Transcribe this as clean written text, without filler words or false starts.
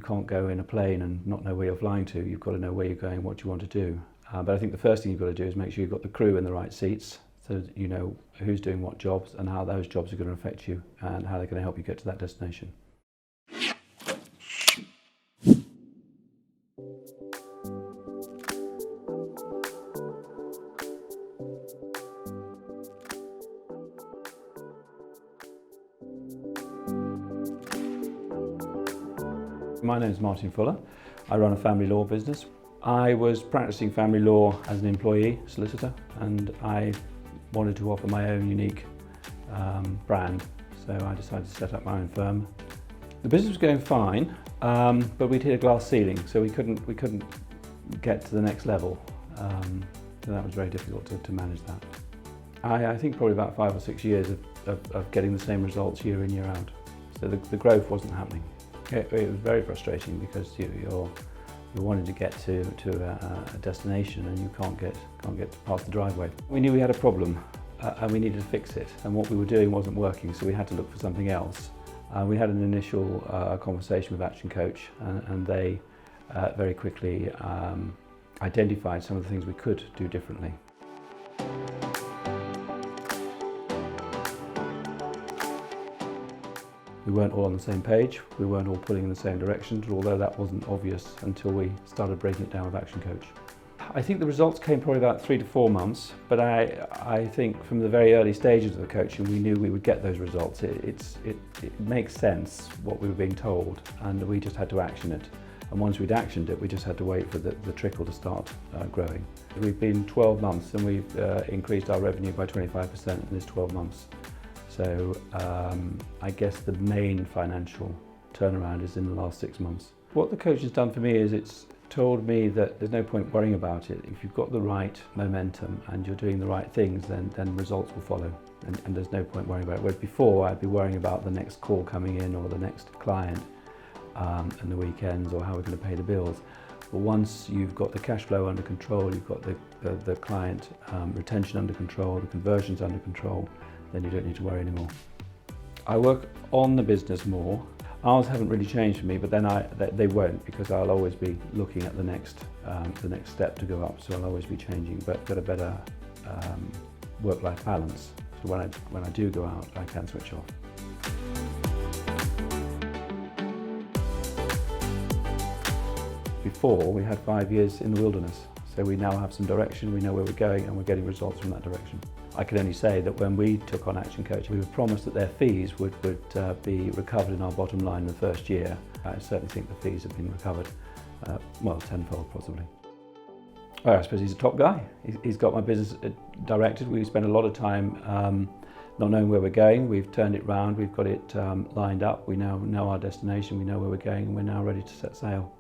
can't go in a plane and not know where you're flying to. You've got to know where you're going, what you want to do. But I think the first thing you've got to do is make sure you've got the crew in the right seats, so that you know who's doing what jobs and how those jobs are going to affect you and how they're going to help you get to that destination. My name is Martin Fuller. I run a family law business. I was practicing family law as an employee solicitor, and I wanted to offer my own unique brand, so I decided to set up my own firm. The business was going fine, but we'd hit a glass ceiling, so we couldn't get to the next level. So that was very difficult to manage that. I think probably about 5 or 6 years of getting the same results year in, year out. So the growth wasn't happening. It was very frustrating because you're wanting to get to a destination and you can't get past the driveway. We knew we had a problem and we needed to fix it, and what we were doing wasn't working, so we had to look for something else. We had an initial conversation with ActionCOACH, and they very quickly identified some of the things we could do differently. We weren't all on the same page, we weren't all pulling in the same direction, although that wasn't obvious until we started breaking it down with ActionCOACH. I think the results came probably about 3 to 4 months, but I think from the very early stages of the coaching we knew we would get those results. It makes sense what we were being told, and we just had to action it. And once we'd actioned it, we just had to wait for the trickle to start growing. We've been 12 months and we've increased our revenue by 25% in this 12 months. So I guess the main financial turnaround is in the last 6 months. What the coach has done for me is it's told me that there's no point worrying about it. If you've got the right momentum and you're doing the right things, then results will follow. And there's no point worrying about it. Whereas before I'd be worrying about the next call coming in or the next client and the weekends or how we're going to pay the bills. But once you've got the cash flow under control, you've got the client retention under control, the conversions under control, then you don't need to worry anymore. I work on the business more. Hours haven't really changed for me, but then they won't, because I'll always be looking at the next step to go up, so I'll always be changing, but got a better work-life balance. So when I do go out, I can switch off. Before, we had 5 years in the wilderness, so we now have some direction, we know where we're going, and we're getting results from that direction. I can only say that when we took on ActionCOACH, we were promised that their fees would be recovered in our bottom line in the first year. I certainly think the fees have been recovered, well, tenfold possibly. Well, I suppose he's a top guy. He's got my business directed. We spent a lot of time not knowing where we're going. We've turned it round, we've got it lined up. We now know our destination, we know where we're going, and we're now ready to set sail.